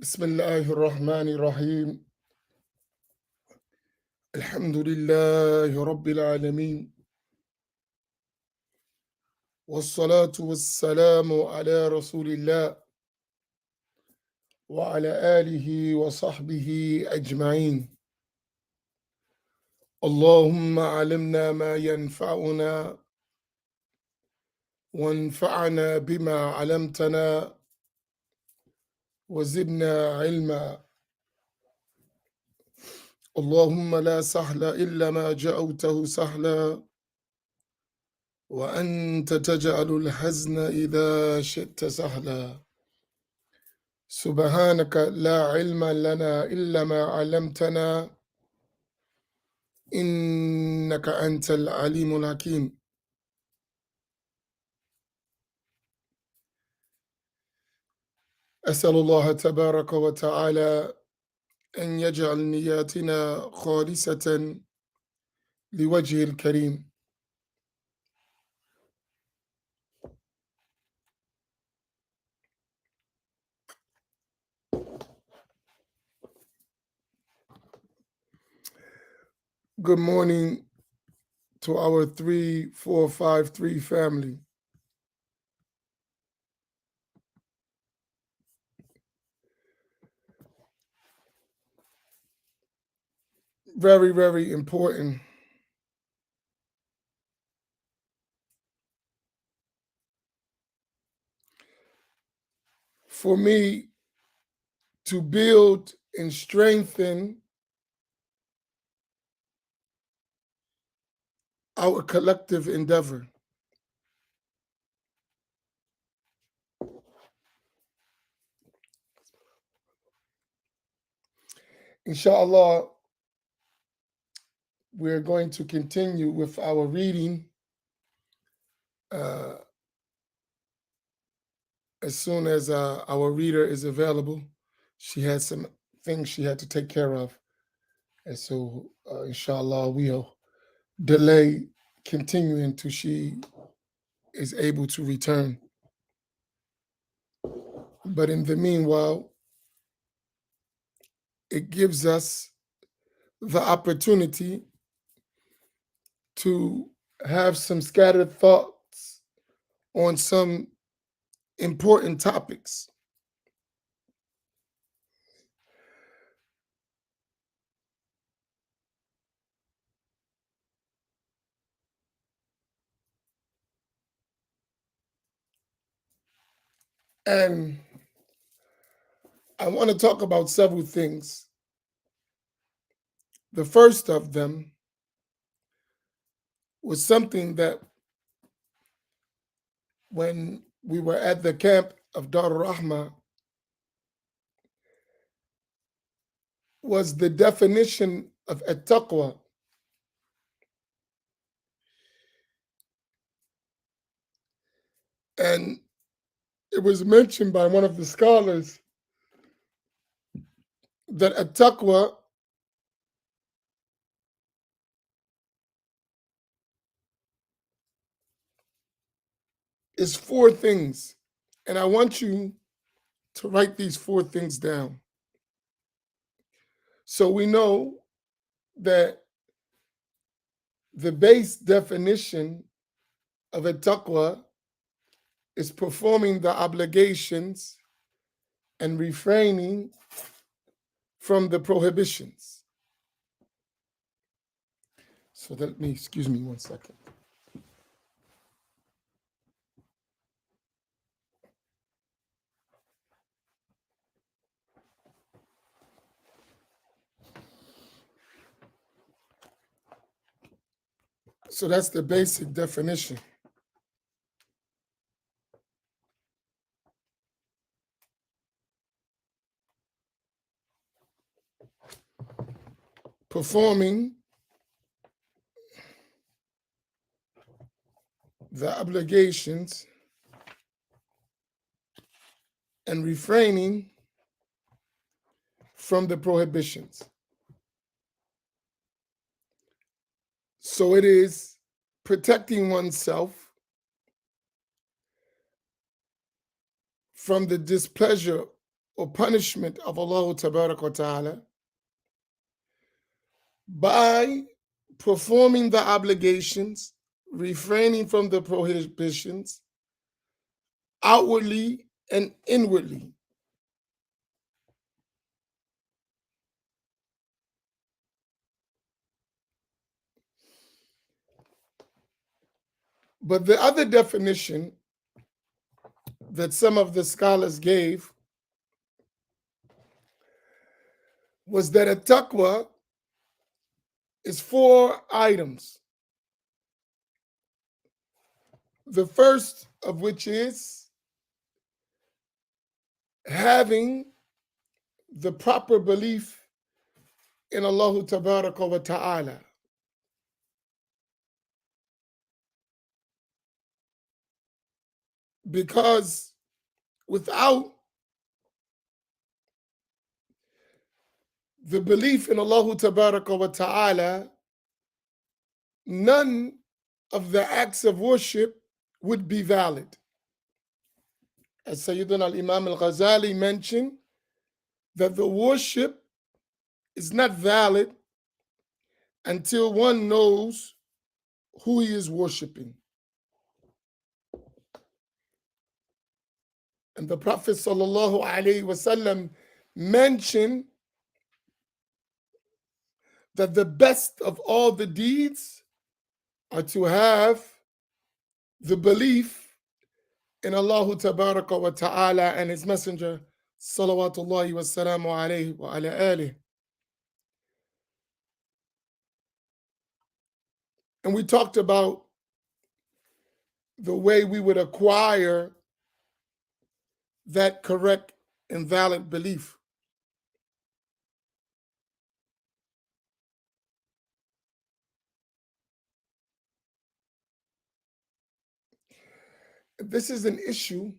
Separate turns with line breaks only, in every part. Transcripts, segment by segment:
بسم الله الرحمن الرحيم. الحمد لله رب العالمين، والصلاة والسلام على رسول الله وعلى آله وصحبه أجمعين. اللهم علمنا ما ينفعنا وانفعنا بما علمتنا وزدنا علما. اللهم لا سهل إلا ما جعلته سهلا وأنت تجعل الحزن إذا شئت سهلا. سبحانك لا علم لنا إلا ما علمتنا إنك أنت العليم الحكيم. أسأل الله تبارك وتعالى أن يجعل نياتنا خالصة لوجهه الكريم. Good morning to our 3453 family. Very, very important for me to build and strengthen our collective endeavor. Inshallah, we're going to continue with our reading as soon as our reader is available. She had some things she had to take care of. And so, inshallah, we'll delay continuing till she is able to return. But in the meanwhile, it gives us the opportunity to have some scattered thoughts on some important topics. And I want to talk about several things. The first of them was something that when we were at the camp of Dar Rahma was the definition of AT Taqwa. And it was mentioned by one of the scholars that AT Taqwa is four things. And I want you to write these four things down. So we know that the base definition of AT Taqwa is performing the obligations and refraining from the prohibitions. So excuse me one second. So that's the basic definition. Performing the obligations and refraining from the prohibitions. So it is protecting oneself from the displeasure or punishment of Allah Ta'ala by performing the obligations, refraining from the prohibitions, outwardly and inwardly. But the other definition that some of the scholars gave was that a taqwa is 4 items. The first of which is having the proper belief in Allah Ta'ala. Because without the belief in Allah Ta'ala, none of the acts of worship would be valid. As Sayyidina al-Imam al-Ghazali mentioned, that the worship is not valid until one knows who he is worshiping. And the Prophet sallallahu alaihi wasallam mentioned that the best of all the deeds are to have the belief in Allah tabaraka wa ta'ala and His Messenger salawatullahi wa salamu alayhi wa ala alih. And we talked about the way we would acquire that correct and valid belief. This is an issue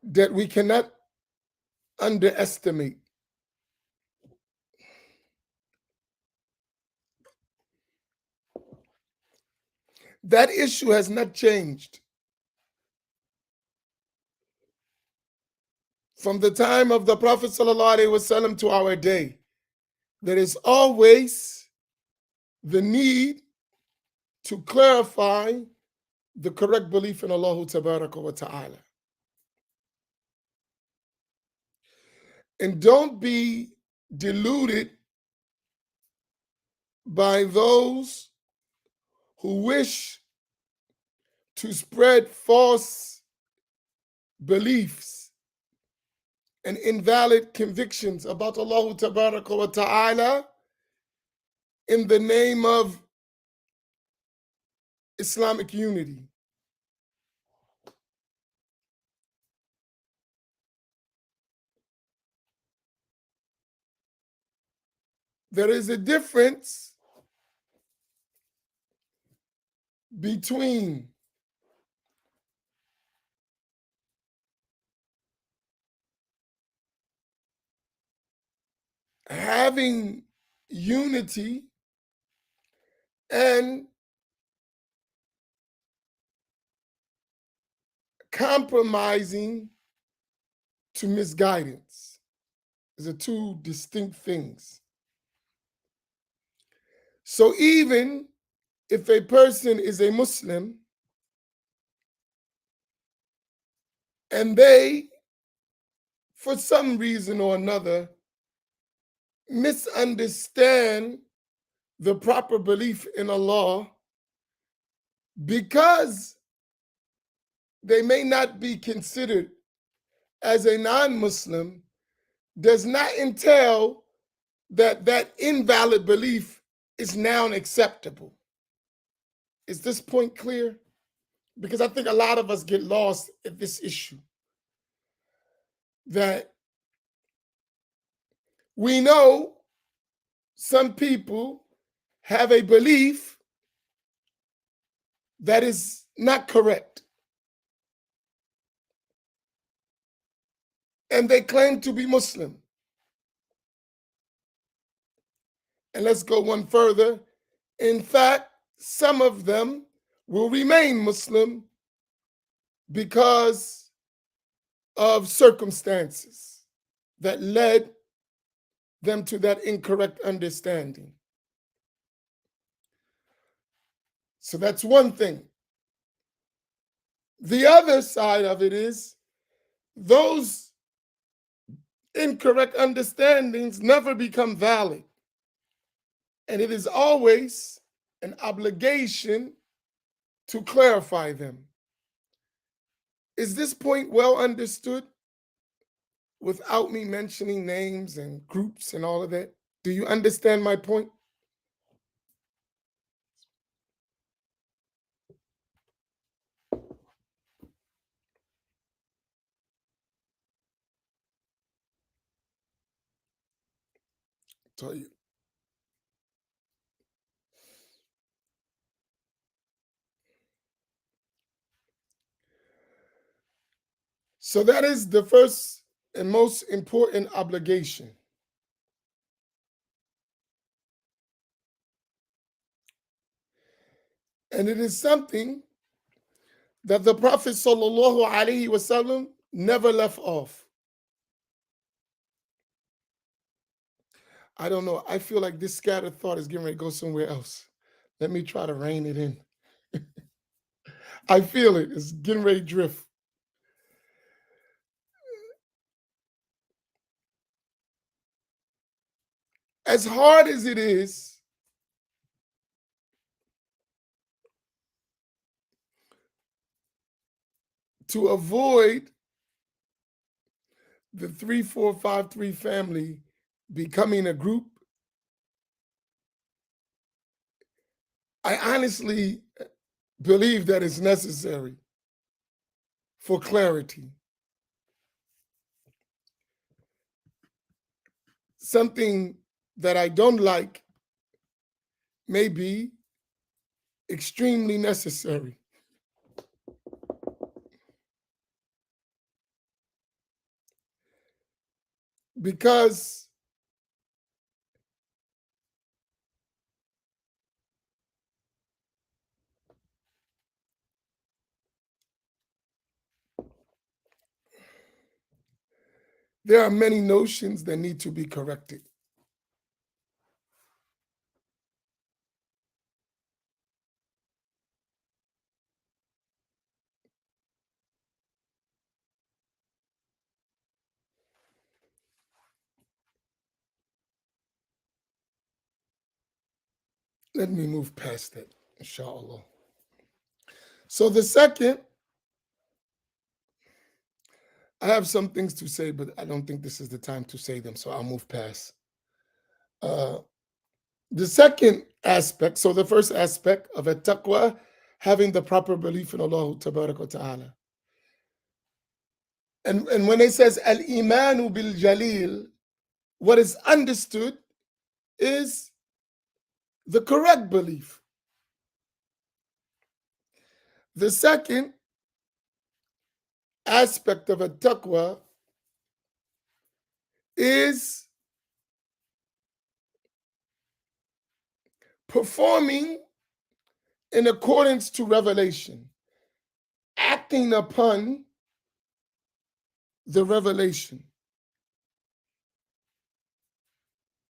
that we cannot underestimate. That issue has not changed from the time of the Prophet ﷺ to our day. There is always the need to clarify the correct belief in Allah Tabaraka wa Ta'ala. And don't be deluded by those who wish to spread false beliefs and invalid convictions about Allah Tabaraka wa Ta'ala in the name of Islamic unity. There is a difference between having unity and compromising to misguidance. These are 2 distinct things. So even if a person is a Muslim and they, for some reason or another, misunderstand the proper belief in Allah, because they may not be considered as a non-Muslim, does not entail that that invalid belief is now acceptable. Is this point clear? Because I think a lot of us get lost at this issue. That we know some people have a belief that is not correct. And they claim to be Muslim. And let's go one further. In fact, some of them will remain Muslim because of circumstances that led them to that incorrect understanding. So that's one thing. The other side of it is those incorrect understandings never become valid. And it is always an obligation to clarify them. Is this point well understood without me mentioning names and groups and all of that? Do you understand my point? Tell you. So that is the first and most important obligation. And it is something that the Prophet sallallahu alaihi wasallam never left off. I don't know. I feel like this scattered thought is getting ready to go somewhere else. Let me try to rein it in. I feel it. It's getting ready to drift. As hard as it is to avoid the 3453 family becoming a group, I honestly believe that it's necessary for clarity. Something that I don't like may be extremely necessary. Because there are many notions that need to be corrected. Let me move past that, inshallah. So the second, I have some things to say, but I don't think this is the time to say them, so I'll move past. The second aspect, so the first aspect of AT Taqwa, having the proper belief in Allah Ta'ala. And when it says al-imanu bil jalil, what is understood is the correct belief. The second aspect of AT Taqwa is performing in accordance to revelation, acting upon the revelation,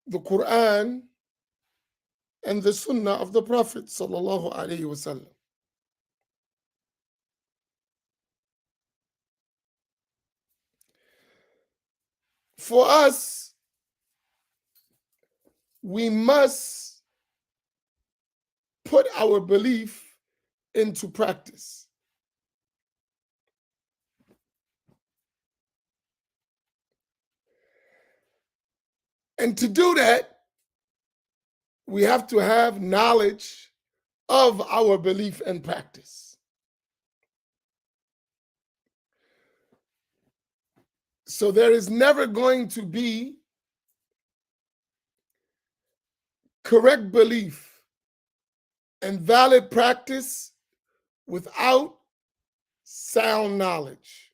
the Quran and the Sunnah of the Prophet sallallahu alaihi wasallam. For us, we must put our belief into practice. And to do that, we have to have knowledge of our belief and practice. So there is never going to be correct belief and valid practice without sound knowledge.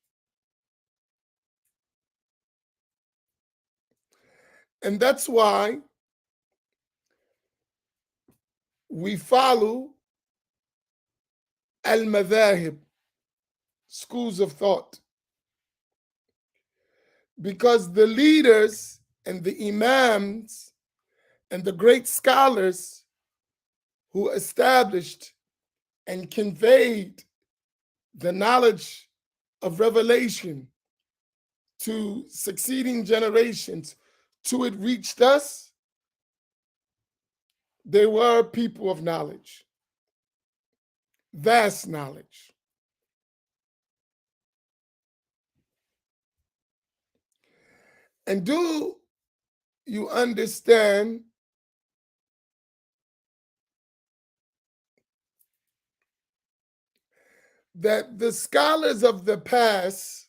And that's why we follow al-madhahib, schools of thought. because the leaders and the imams and the great scholars who established and conveyed the knowledge of revelation to succeeding generations till it reached us, they were people of knowledge, vast knowledge. And do you understand that the scholars of the past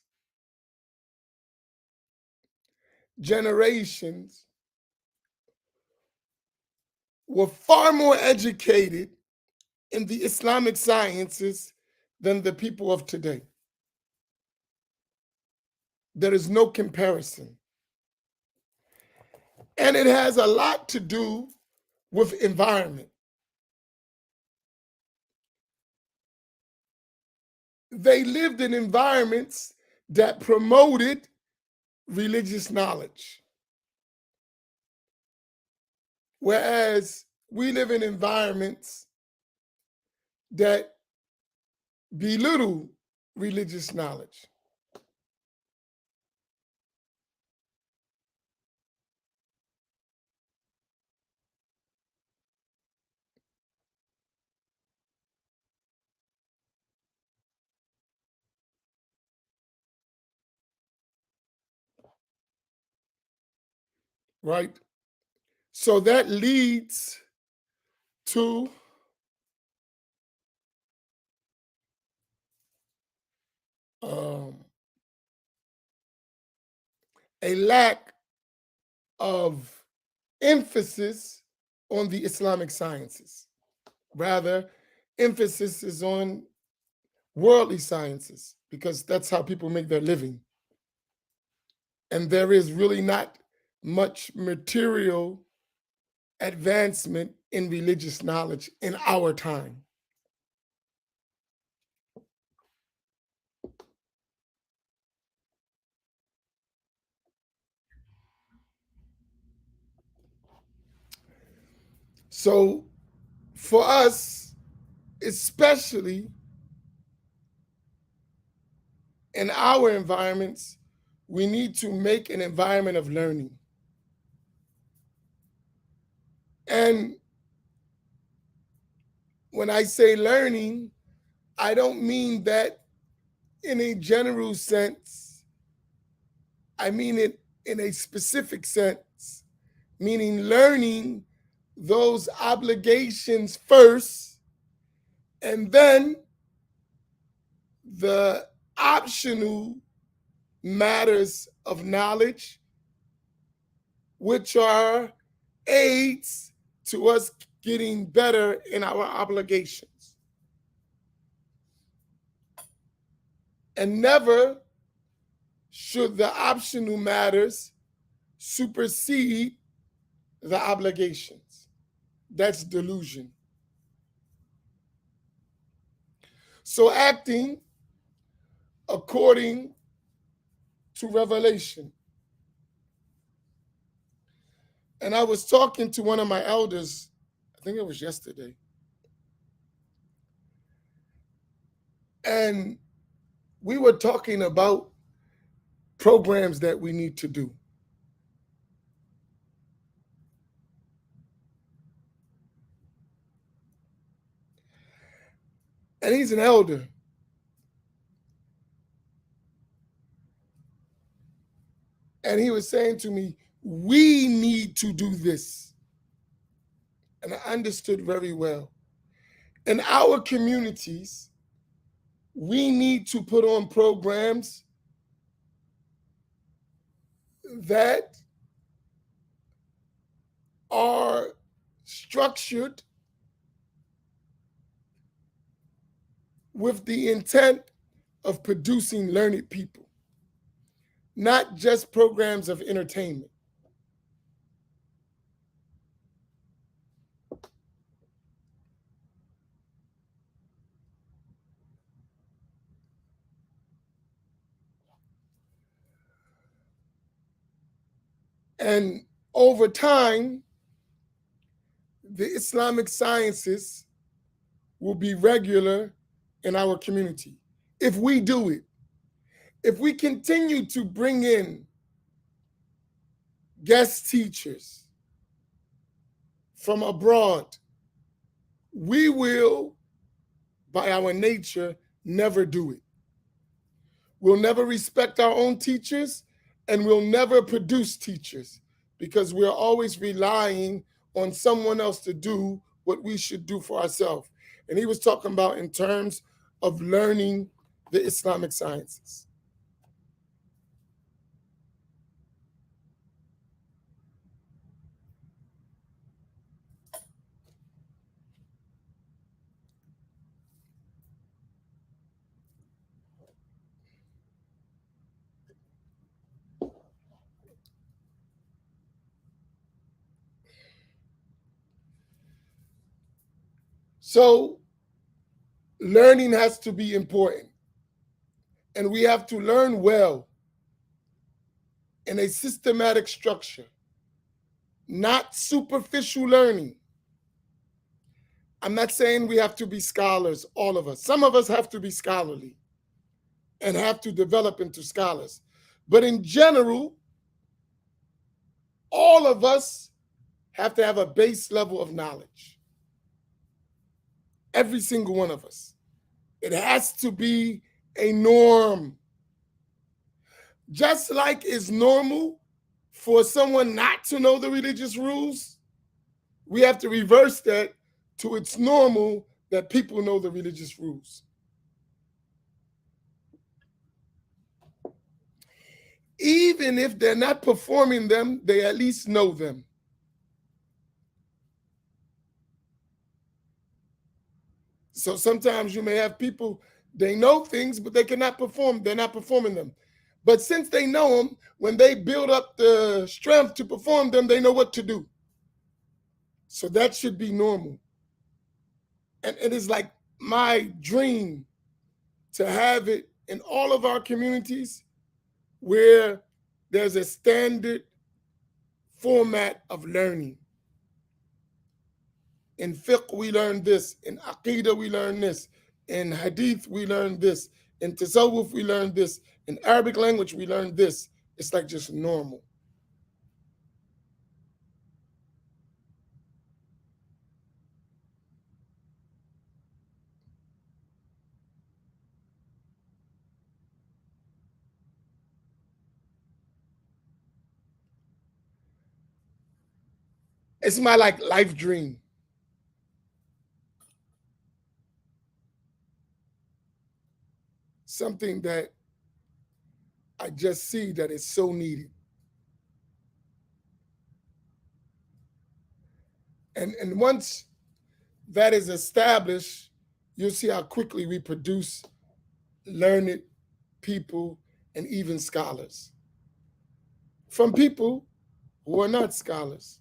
generations were far more educated in the Islamic sciences than the people of today? There is no comparison. And it has a lot to do with environment. They lived in environments that promoted religious knowledge, whereas we live in environments that belittle religious knowledge. Right? So that leads to um, a lack of emphasis on the Islamic sciences. Rather, emphasis is on worldly sciences because that's how people make their living. And there is really not much material advancement in religious knowledge in our time. So, for us, especially in our environments, we need to make an environment of learning. And when I say learning, I don't mean that in a general sense. I mean it in a specific sense, meaning learning those obligations first, and then the optional matters of knowledge, which are aids to us getting better in our obligations. And never should the optional matters supersede the obligations. That's delusion. So, acting according to revelation. And I was talking to one of my elders, I think it was yesterday, and we were talking about programs that we need to do. And he's an elder. And he was saying to me, we need to do this. And I understood very well. In our communities, we need to put on programs that are structured with the intent of producing learned people, not just programs of entertainment. And over time, the Islamic sciences will be regular in our community. If we do it, if we continue to bring in guest teachers from abroad, we will, by our nature, never do it. We'll never respect our own teachers, and we'll never produce teachers because we're always relying on someone else to do what we should do for ourselves. And he was talking about in terms of learning the Islamic sciences. So learning has to be important, and we have to learn well in a systematic structure, not superficial learning. I'm not saying we have to be scholars, all of us. Some of us have to be scholarly and have to develop into scholars. But in general, all of us have to have a base level of knowledge. Every single one of us. It has to be a norm. Just like it's normal for someone not to know the religious rules, we have to reverse that to it's normal that people know the religious rules. Even if they're not performing them, they at least know them. So sometimes you may have people, they know things, but they cannot perform. They're not performing them. But since they know them, when they build up the strength to perform them, they know what to do. So that should be normal. And it is like my dream to have it in all of our communities where there's a standard format of learning. In fiqh, we learn this. In aqidah, we learn this. In hadith, we learn this. In tasawwuf, we learn this. In Arabic language, we learn this. It's like just normal. It's my like life dream. Something that I just see that is so needed. And once that is established, you'll see how quickly we produce learned people and even scholars from people who are not scholars.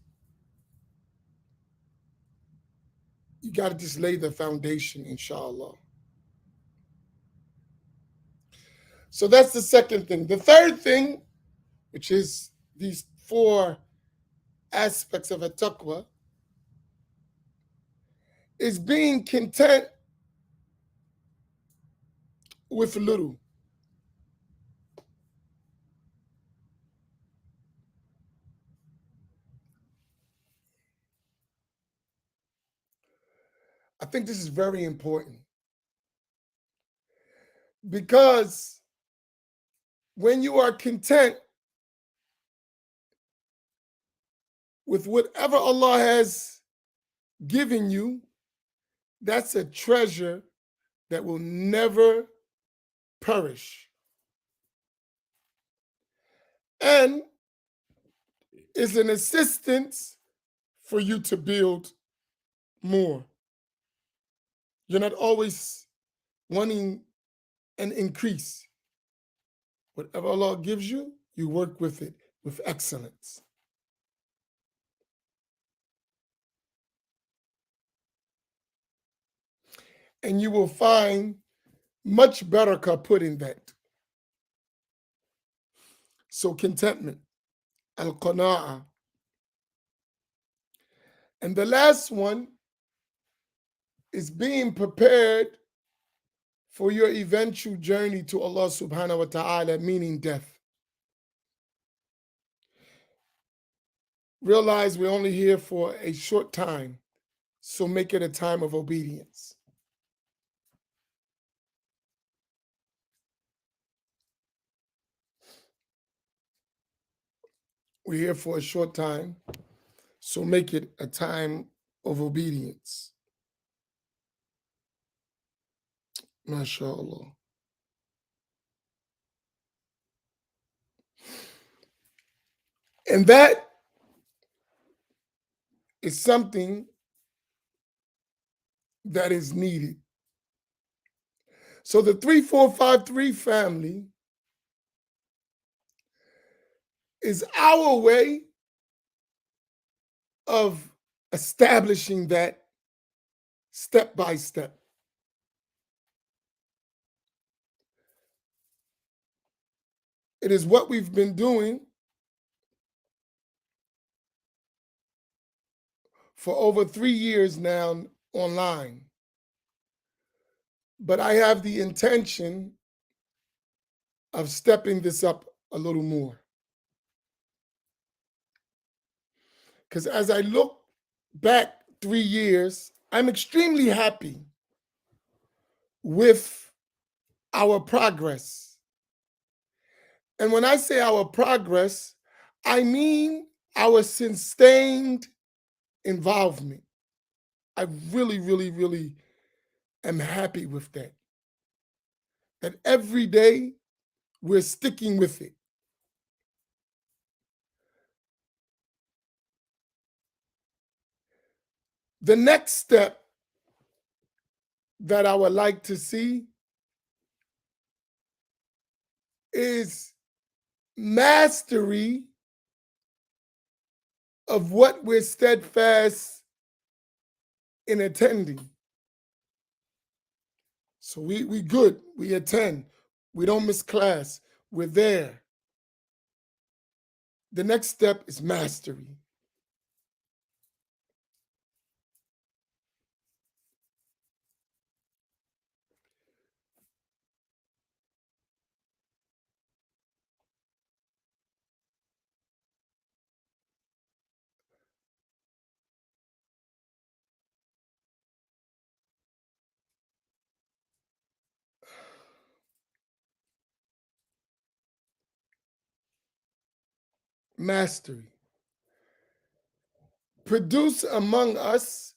You got to just lay the foundation, inshallah. So that's the second thing. The third thing, which is these four aspects of a taqwa, is being content with little. I think this is very important because when you are content with whatever Allah has given you, that's a treasure that will never perish. And is an assistance for you to build more. You're not always wanting an increase. Whatever Allah gives you, you work with it with excellence. And you will find much barakah put in that. So contentment. al-qana'a. And the last one is being prepared for your eventual journey to Allah subhanahu wa ta'ala, meaning death. Realize we're only here for a short time, so make it a time of obedience. We're here for a short time, so make it a time of obedience. MashaAllah. And that is something that is needed. So the 3453 family is our way of establishing that step by step. It is what we've been doing for over 3 years now online. But I have the intention of stepping this up a little more. Because as I look back 3 years, I'm extremely happy with our progress. And when I say our progress, I mean our sustained involvement. I really, really, really am happy with that. That every day we're sticking with it. The next step that I would like to see is mastery of what we're steadfast in attending. So we good, we attend, we don't miss class, we're there. The next step is mastery. Mastery. Produce among us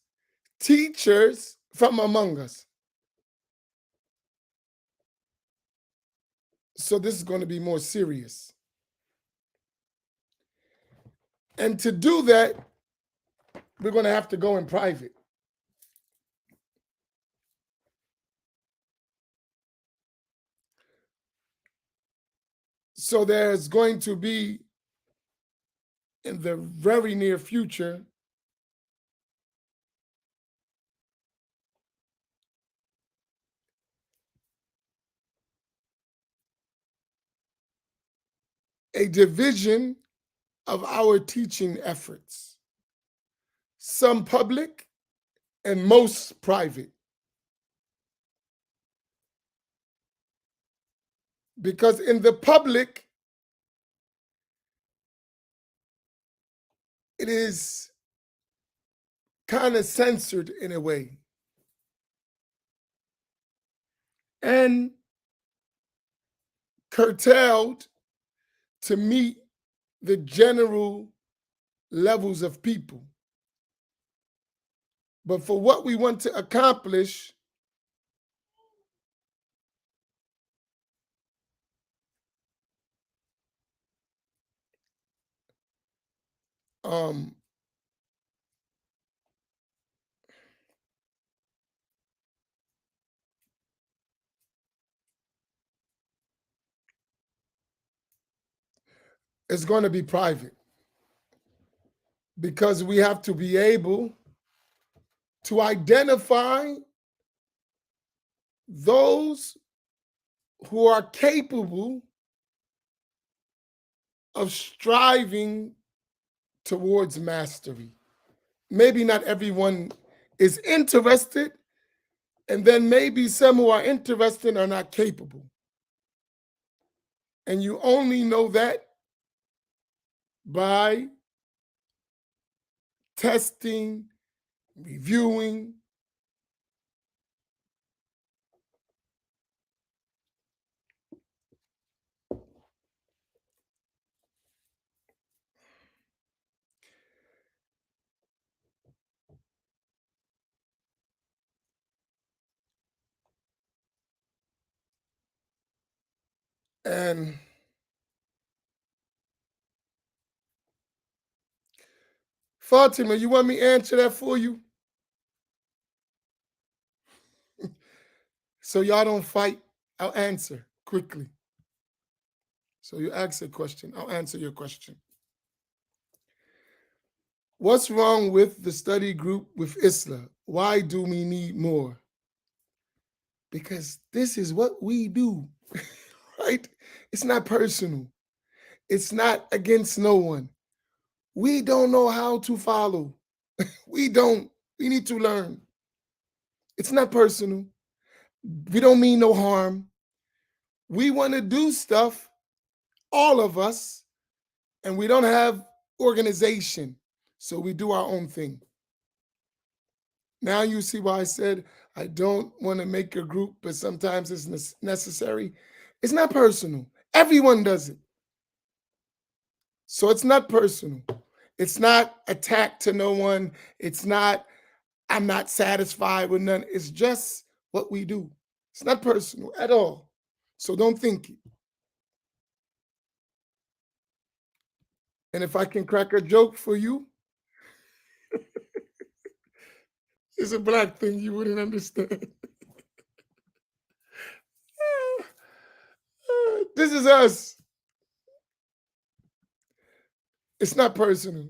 teachers from among us. So this is going to be more serious. And to do that, we're going to have to go in private. So there's going to be, in the very near future, a division of our teaching efforts, some public and most private. Because in the public, it is kind of censored in a way. And curtailed to meet the general levels of people. But for what we want to accomplish, um, it's going to be private. Because we have to be able to identify those who are capable of striving towards mastery. Maybe not everyone is interested, and then maybe some who are interested are not capable. And you only know that by testing, reviewing. And Fatima, you want me to answer that for you? So y'all don't fight. I'll answer quickly. So you ask a question. I'll answer your question. What's wrong with the study group with Isla? Why do we need more? Because this is what we do, right? It's not personal. It's not against no one. We don't know how to follow. We don't. We need to learn. It's not personal. We don't mean no harm. We want to do stuff, all of us, and we don't have organization. So we do our own thing. Now you see why I said I don't want to make a group, but sometimes it's necessary. It's not personal. Everyone does it. So it's not personal. It's not attack to no one. It's not, I'm not satisfied with none. It's just what we do. It's not personal at all. So don't think it. And if I can crack a joke for you, it's a black thing you wouldn't understand. This is us. It's not personal.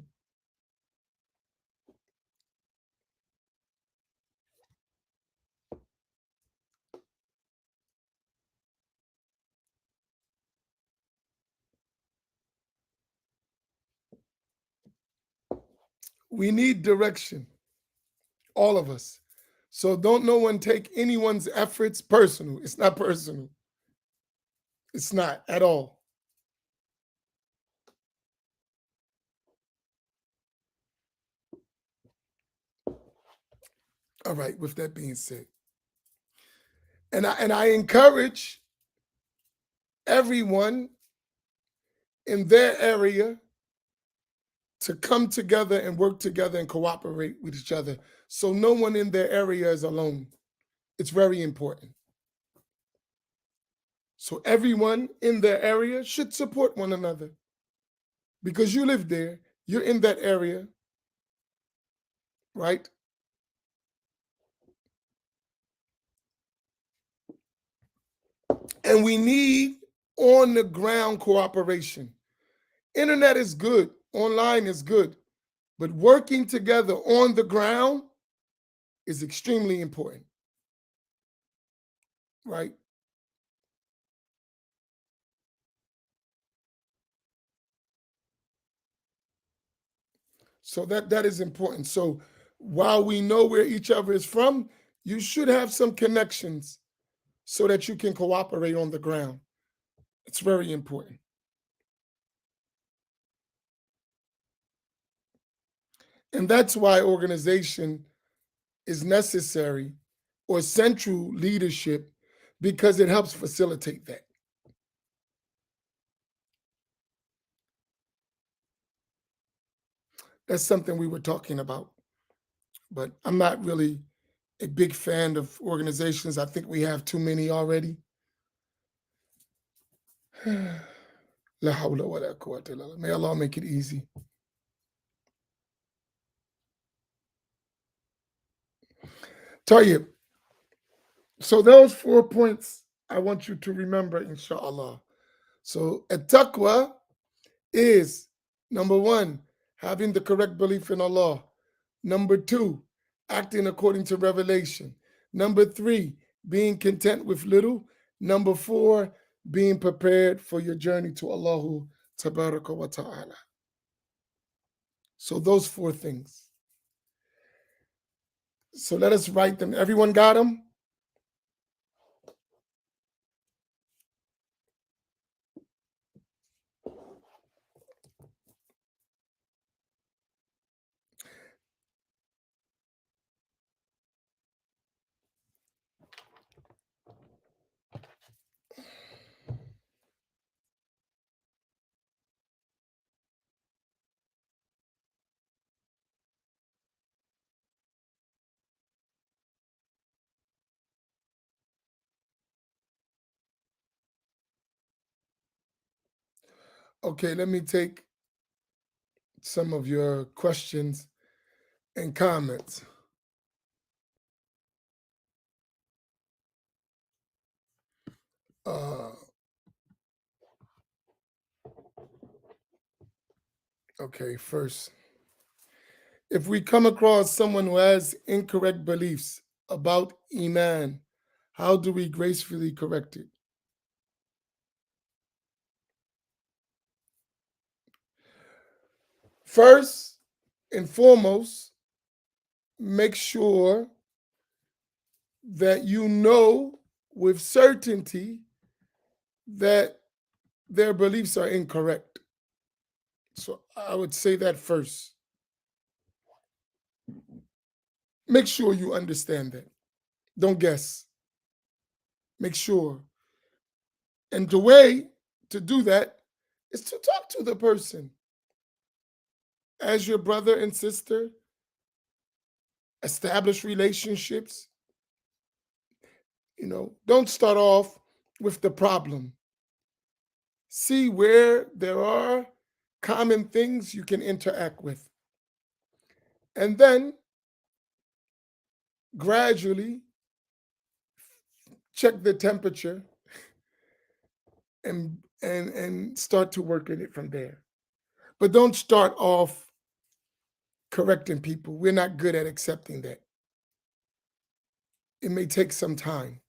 We need direction, all of us. So don't no one take anyone's efforts personal. It's not personal. It's not at all. All right, with that being said. And I encourage everyone in their area to come together and work together and cooperate with each other. So no one in their area is alone. It's very important. So everyone in their area should support one another because you live there, you're in that area, right? And we need on the ground cooperation. Internet is good, online is good, but working together on the ground is extremely important, right? So that is important. So while we know where each other is from, you should have some connections so that you can cooperate on the ground. It's very important. And that's why organization is necessary or central leadership because it helps facilitate that. That's something we were talking about. But I'm not really a big fan of organizations. I think we have too many already. La hawla wa la quwwata illa billah. May Allah make it easy. Tayyib. So those 4 points I want you to remember, inshallah. So at taqwa is number one, having the correct belief in Allah. Number two, acting according to revelation. Number three, being content with little. Number four, being prepared for your journey to Allah tabaraka wa ta'ala. So those 4 things. So let us write them. Everyone got them? Okay, let me take some of your questions and comments. Okay, first, if we come across someone who has incorrect beliefs about Iman, how do we gracefully correct it? First and foremost, make sure that you know with certainty that their beliefs are incorrect. So I would say that first. Make sure you understand that. Don't guess. Make sure. And the way to do that is to talk to the person as your brother and sister, establish relationships. Don't start off with the problem. See where there are common things you can interact with. And then gradually check the temperature and start to work at it from there. But don't start off correcting people. We're not good at accepting that. It may take some time,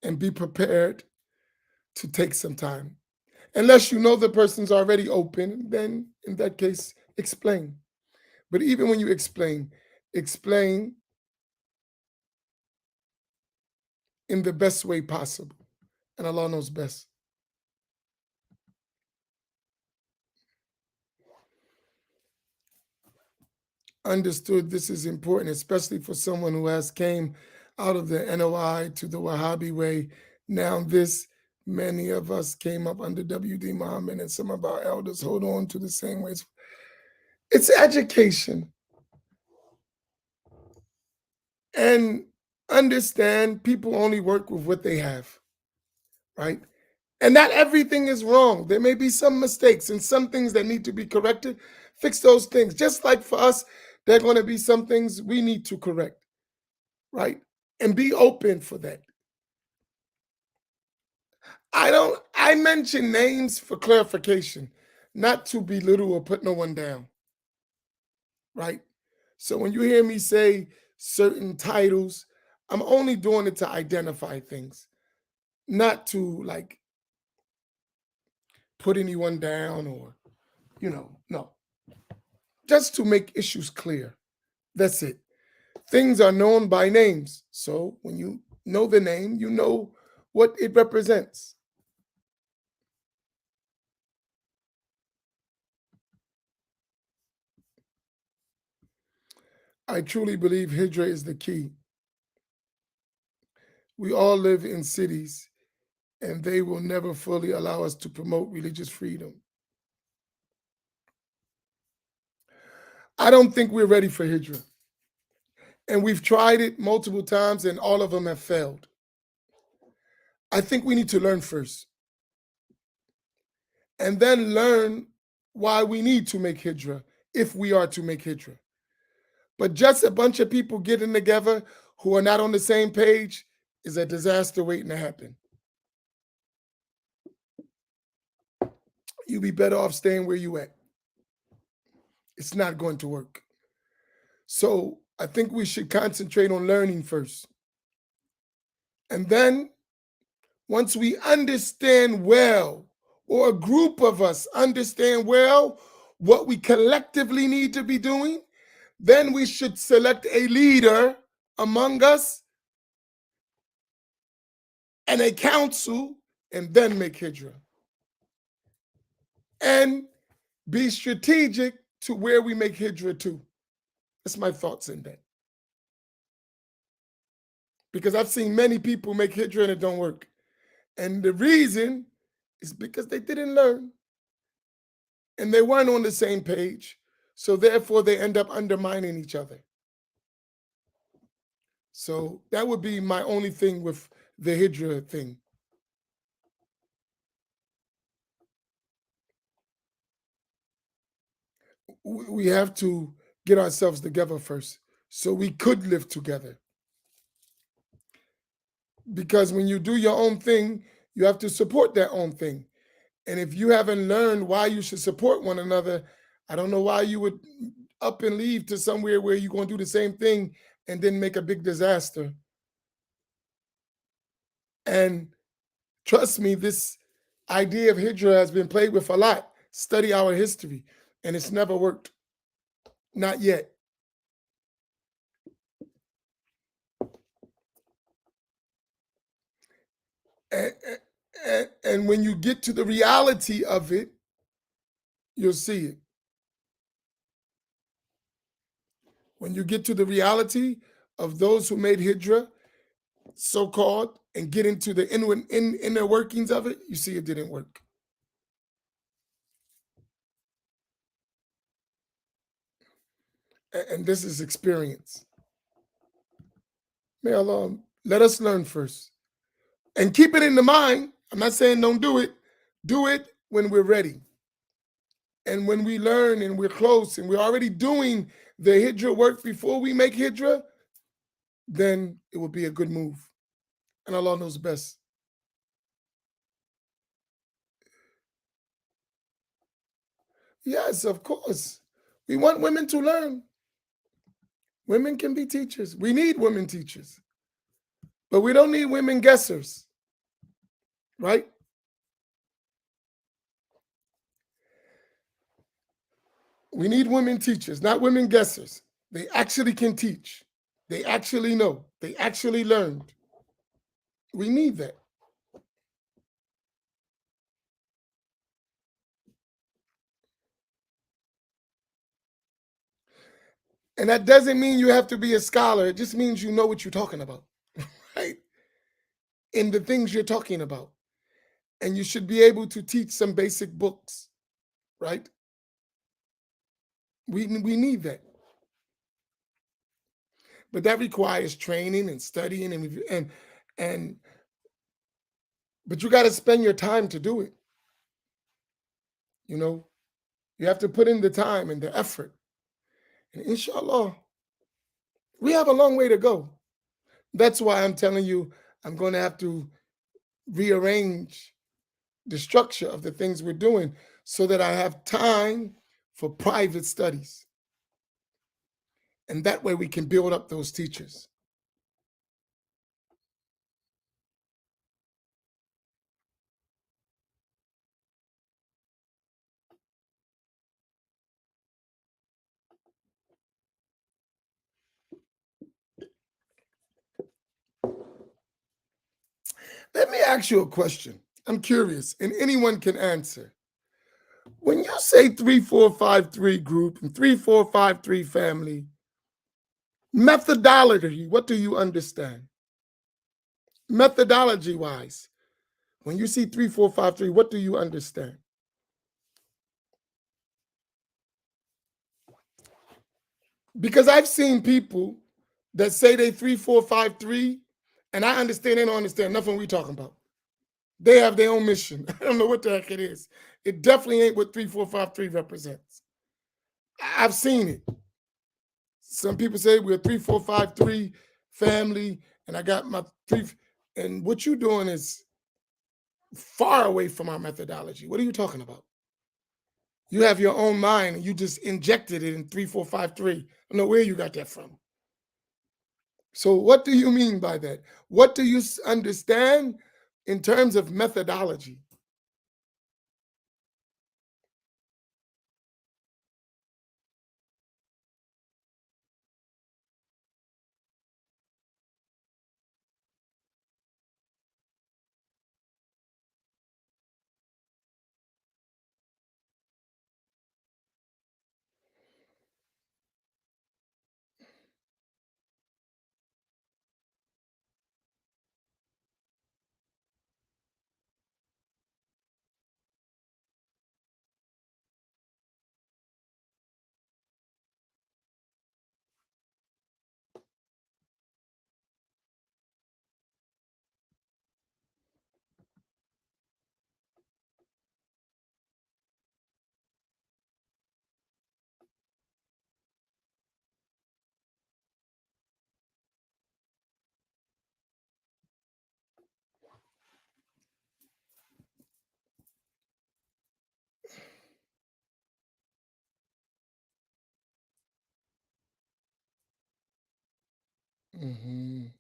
and be prepared to take some time. Unless you know the person's already open, then in that case, explain. But even when you explain in the best way possible. And Allah knows best. Understood, this is important, especially for someone who has came out of the NOI to the Wahhabi way. Now many of us came up under W.D. Muhammad, and some of our elders hold on to the same ways. It's education. And understand people only work with what they have, right? And not everything is wrong. There may be some mistakes and some things that need to be corrected. Fix those things. Just like for us, there are going to be some things we need to correct, right? And be open for that. I mention names for clarification, not to belittle or put no one down, right? So when you hear me say certain titles, I'm only doing it to identify things, not to put anyone down or, no. Just to make issues clear. That's it. Things are known by names. So when you know the name, you know what it represents. I truly believe Hijra is the key. We all live in cities, and they will never fully allow us to promote religious freedom. I don't think we're ready for Hijra. And we've tried it multiple times, and all of them have failed. I think we need to learn first. And then learn why we need to make Hijra, if we are to make Hijra. But just a bunch of people getting together who are not on the same page is a disaster waiting to happen. You'd be better off staying where you at. It's not going to work. So I think we should concentrate on learning first. And then once we understand well or a group of us understand well what we collectively need to be doing, then we should select a leader among us and a council, and then make hijrah. And be strategic to where we make hijrah to. That's my thoughts in that. Because I've seen many people make hijrah and it don't work. And the reason is because they didn't learn and they weren't on the same page. So therefore they end up undermining each other. So that would be my only thing with the hijrah thing. We have to get ourselves together first so we could live together. Because when you do your own thing, you have to support that own thing. And if you haven't learned why you should support one another, I don't know why you would up and leave to somewhere where you're going to do the same thing and then make a big disaster. And trust me, this idea of hijrah has been played with a lot. Study our history, and it's never worked. Not yet. And when you get to the reality of it, you'll see it. When you get to the reality of those who made hijrah, so-called, and get into the inner workings of it, you see it didn't work. And this is experience. May Allah let us learn first. And keep it in the mind. I'm not saying don't do it. Do it when we're ready. And when we learn and we're close and we're already doing the hijrah work before we make hijrah, then it will be a good move. And Allah knows best. Yes, of course. We want women to learn. Women can be teachers. We need women teachers. But we don't need women guessers, right? We need women teachers, not women guessers. They actually can teach. They actually know. They actually learned. We need that. And that doesn't mean you have to be a scholar. It just means you know what you're talking about, right? In the things you're talking about. And you should be able to teach some basic books, right? We need that. But that requires training and studying and but you got to spend your time to do it. You know, you have to put in the time and the effort. And inshallah, we have a long way to go. That's why I'm telling you, I'm going to have to rearrange the structure of the things we're doing so that I have time for private studies. And that way we can build up those teachers. Let me ask you a question. I'm curious, and anyone can answer. When you say 3453 group and 3453 family, methodology, what do you understand? Methodology wise, when you see 3453, what do you understand? Because I've seen people that say they 3453, and I understand they don't understand nothing we talking about. They have their own mission. I don't know what the heck it is. It definitely ain't what 3453 represents. I've seen it. Some people say we're 3453 family, and I got my three. And what you're doing is far away from our methodology. What are you talking about? You have your own mind, and you just injected it in 3453. I don't know where you got that from. So, what do you mean by that? What do you understand in terms of methodology? Mhm.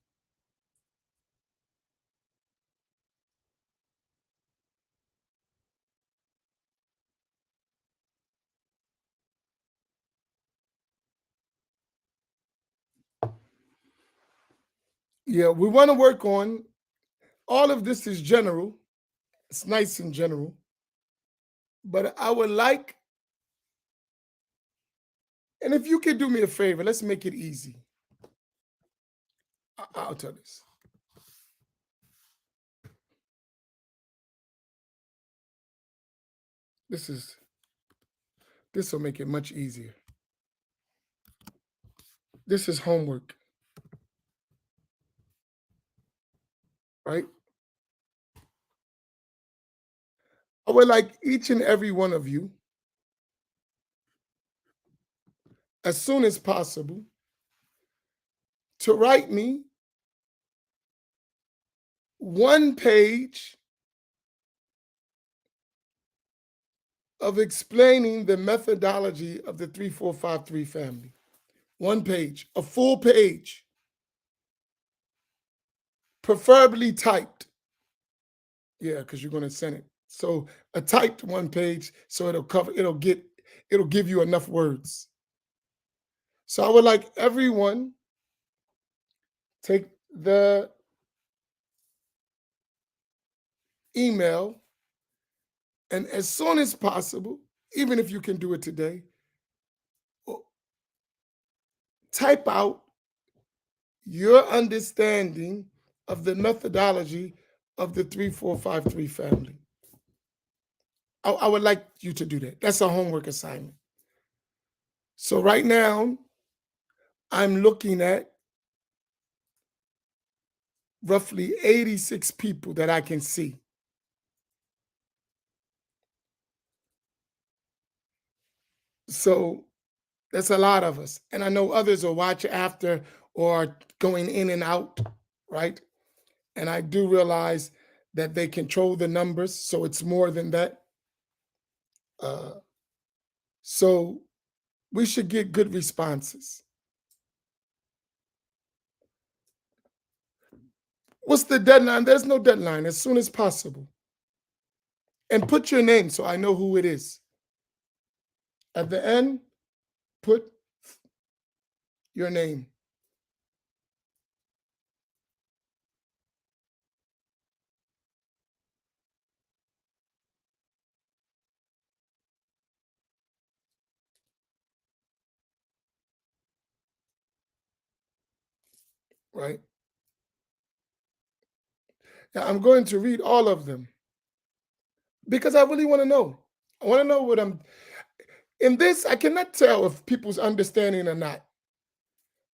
Yeah, we want to work on all of this is general. It's nice in general, but I would like, and if you could do me a favor, let's make it easy. I'll tell this. This is this will make it much easier. This is homework, right? I would like each and every one of you, as soon as possible, to write me one page of explaining the methodology of the 3453 family. One page, a full page, preferably typed. Yeah, because you're going to send it. So a typed one page, so it'll give you enough words. So I would like everyone take the email and as soon as possible, even if you can do it today, type out your understanding of the methodology of the 3453 family. I would like you to do that. That's a homework assignment. So right now, I'm looking at roughly 86 people that I can see. So that's a lot of us. And I know others will watch after or going in and out, right? And I do realize that they control the numbers, so it's more than that. Uh, so we should get good responses. What's the deadline? There's no deadline. As soon as possible. And put your name so I know who it is. At the end, put your name, right? Now, I'm going to read all of them because I really want to know. I want to know what I'm in this. I cannot tell if people's understanding or not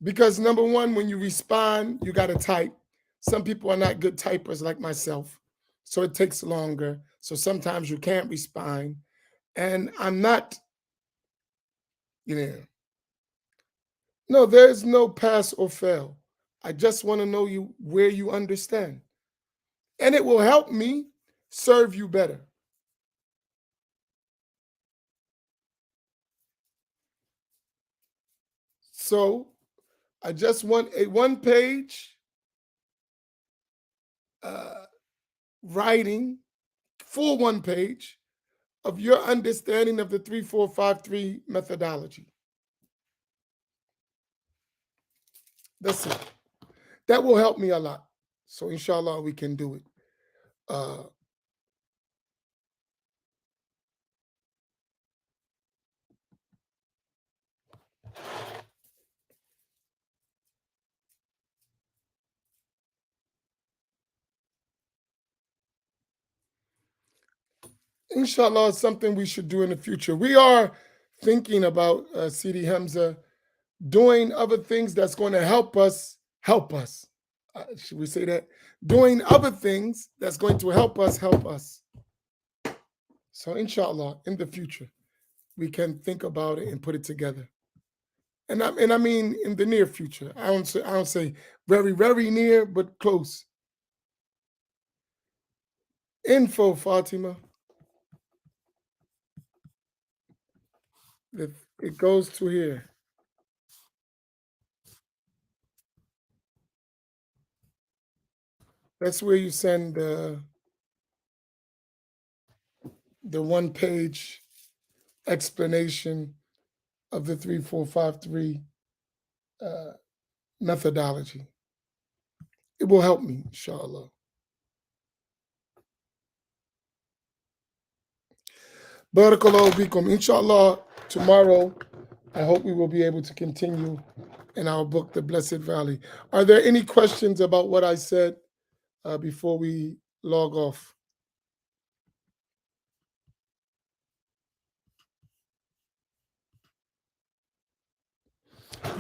because number one, when you respond, you got to type. Some people are not good typers like myself, so it takes longer. So sometimes you can't respond, and I'm not, you know, no, there's no pass or fail. I just want to know you where you understand. And it will help me serve you better. So I just want a one page uh, writing, full one page of your understanding of the 3453 methodology. That's it. That will help me a lot. So inshallah, we can do it. Uh, inshallah, it's something we should do in the future. We are thinking about CD Hamza doing other things that's going to help us help us. Should we say that? Doing other things that's going to help us help us. So inshallah, in the future, we can think about it and put it together. And I mean in the near future. I don't say very, very near, but close. Info, Fatima. If it goes to here. That's where you send the 1-page explanation of the 3453 uh, methodology. It will help me, inshallah. Barakallahu bikum. Inshallah, tomorrow, I hope we will be able to continue in our book, The Blessed Valley. Are there any questions about what I said before we log off?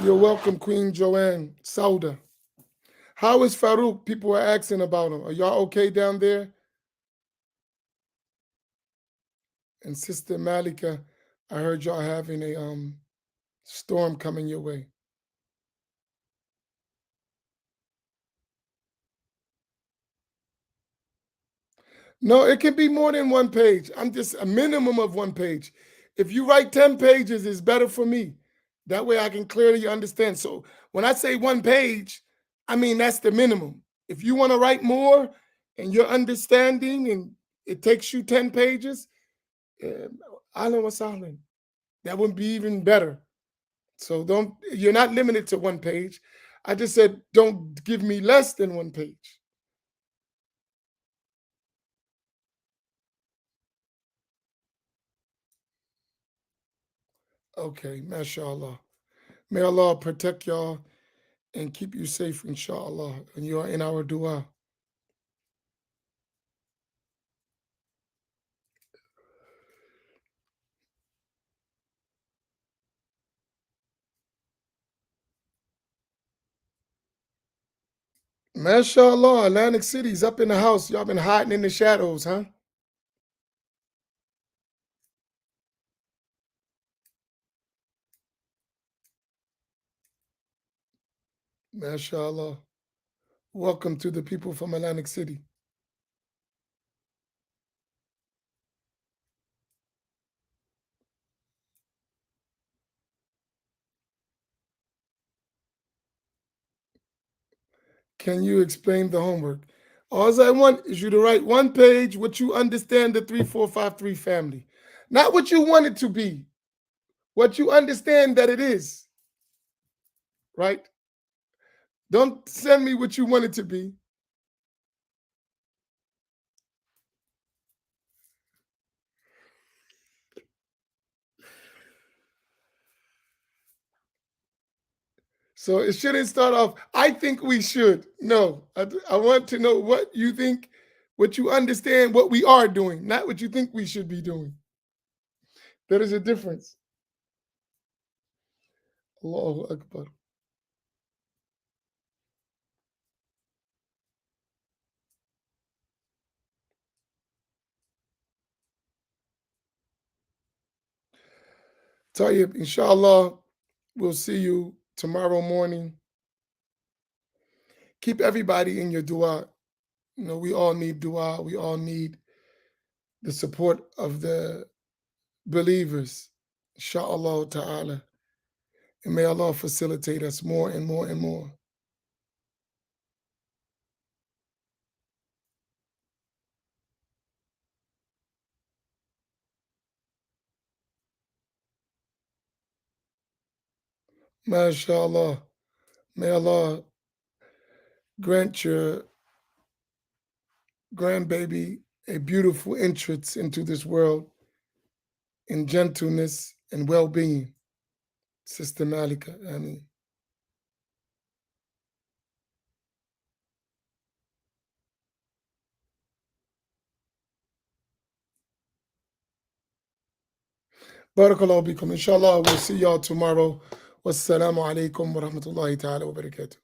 You're welcome, Queen Joanne Sauda. How is Farouk? People are asking about him. Are y'all okay down there? And Sister Malika, I heard y'all having a storm coming your way. No, it can be more than 1 page. I'm just a minimum of 1 page. If you write 10 pages, it's better for me. That way I can clearly understand. So when I say 1 page, I mean that's the minimum. If you want to write more and you're understanding and it takes you 10 pages, Ahlan wa sahlan. That would be even better. So you're not limited to 1 page. I just said don't give me less than 1 page. Okay, mashallah. May Allah protect y'all and keep you safe, inshallah. And you are in our dua. Mashallah, Atlantic City's up in the house. Y'all been hiding in the shadows, huh? Mashallah. Welcome to the people from Atlantic City. Can you explain the homework? All I want is you to write 1 page what you understand the 3453 family. Not what you want it to be, what you understand that it is, right? Don't send me what you want it to be. So it shouldn't start off, I think we should. No, I want to know what you think, what you understand, what we are doing, not what you think we should be doing. There is a difference. Allahu Akbar. Tayyib, inshallah, we'll see you tomorrow morning. Keep everybody in your dua. You know, we all need dua. We all need the support of the believers, inshallah ta'ala. And may Allah facilitate us more and more and more. MashaAllah. May Allah grant your grandbaby a beautiful entrance into this world in gentleness and well-being. Sister Malika, Amin. Barakallahu bikum. Inshallah, we'll see y'all tomorrow. Wassalamu alaikum wa rahmatullahi ta'ala wa barakatuh.